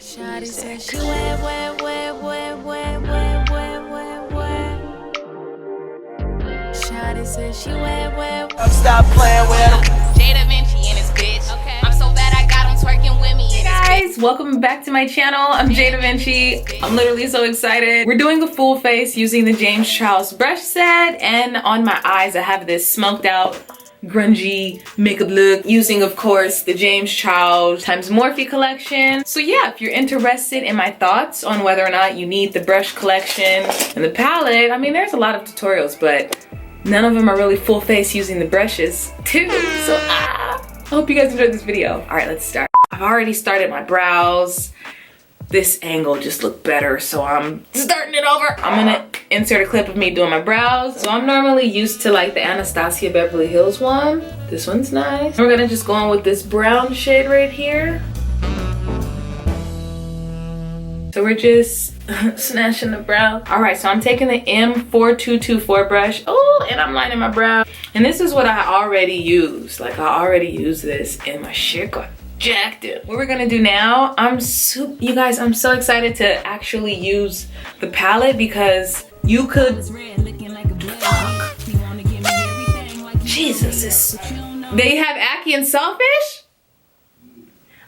Shawty said she Shawty said she Stop playing with him. Jada Vinci and his bitch. Okay. I'm so bad I got him twerking with me. Hey guys, welcome back to my channel. I'm Jada Vinci. I'm literally so excited. We're doing a full face using the James Charles brush set, and on my eyes I have this smoked out grungy makeup look using, of course, the James Charles times Morphe collection. So yeah, if you're interested in my thoughts on whether or not you need the brush collection and the palette, I mean, there's a lot of tutorials, but none of them are really full face using the brushes too. So I hope you guys enjoyed this video. All right, let's start. I've already started my brows. This angle just looked better, so I'm starting it over. I'm gonna insert a clip of me doing my brows. So I'm normally used to like the Anastasia Beverly Hills one. This one's nice. We're gonna just go on with this brown shade right here. So we're just snatching the brow. All right, so I'm taking the M4224 brush. Oh, and I'm lining my brow. And this is what I already use. Like, I already use this and my shit got jacked up. What we're gonna do now, you guys, I'm so excited to actually use the palette because you could, fuck. Jesus, they have ackee and sawfish?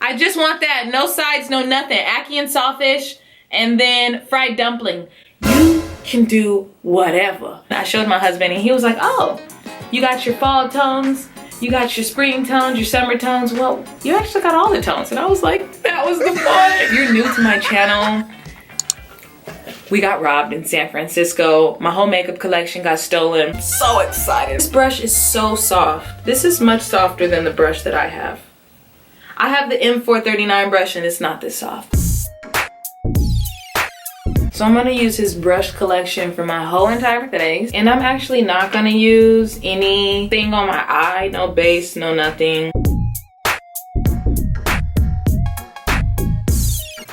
I just want that, no sides, no nothing. Ackee and sawfish, and then fried dumpling. You can do whatever. I showed my husband and he was like, oh, you got your fall tones, you got your spring tones, your summer tones. Well, you actually got all the tones. And I was like, that was the fun. If you're new to my channel, we got robbed in San Francisco. My whole makeup collection got stolen. I'm so excited. This brush is so soft. This is much softer than the brush that I have. I have the M439 brush and it's not this soft. So I'm gonna use his brush collection for my whole entire face. And I'm actually not gonna use anything on my eye, no base, no nothing.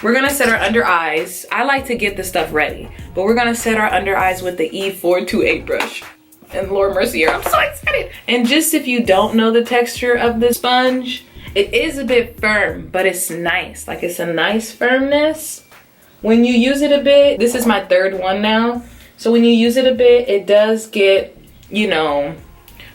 We're gonna set our under eyes. I like to get the stuff ready, but we're gonna set our under eyes with the E428 brush. And Lord mercy, I'm so excited. And just if you don't know the texture of the sponge, it is a bit firm, but it's nice. Like, it's a nice firmness. When you use it a bit, this is my third one now. So when you use it a bit, it does get, you know,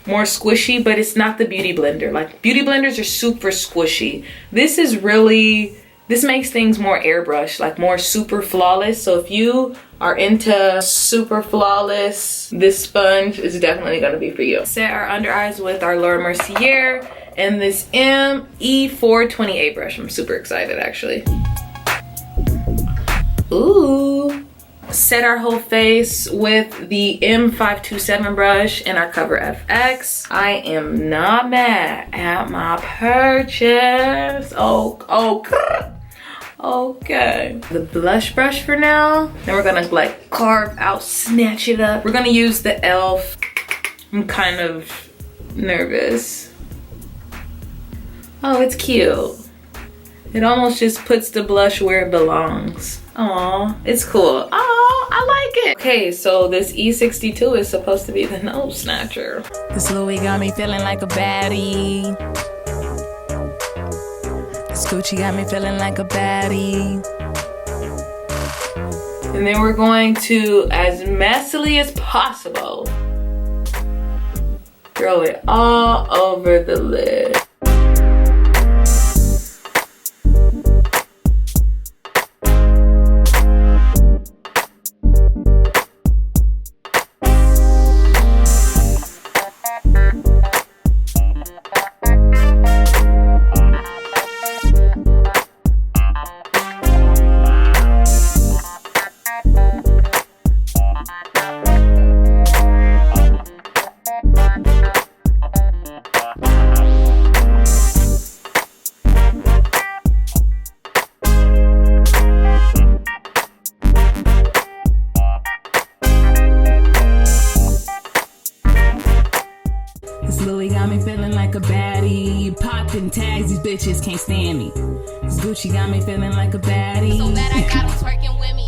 more squishy, but it's not the Beauty Blender. Like, Beauty Blenders are super squishy. This is really, this makes things more airbrush, like more super flawless. So if you are into super flawless, this sponge is definitely gonna be for you. Set our under eyes with our Laura Mercier and this E428 brush. I'm super excited actually. Ooh. Set our whole face with the M527 brush and our Cover FX. I am not mad at my purchase. Okay. The blush brush for now. Then we're gonna like carve out, snatch it up. We're gonna use the e.l.f. I'm kind of nervous. Oh, it's cute. It almost just puts the blush where it belongs. Aw, it's cool. Oh, I like it. Okay, so this E62 is supposed to be the nose snatcher. This Louis got me feeling like a baddie. This Gucci got me feeling like a baddie. And then we're going to, as messily as possible, throw it all over the lid. Tags, these bitches can't stand me. This Gucci got me feeling like a baddie. So bad I got him twerking with me.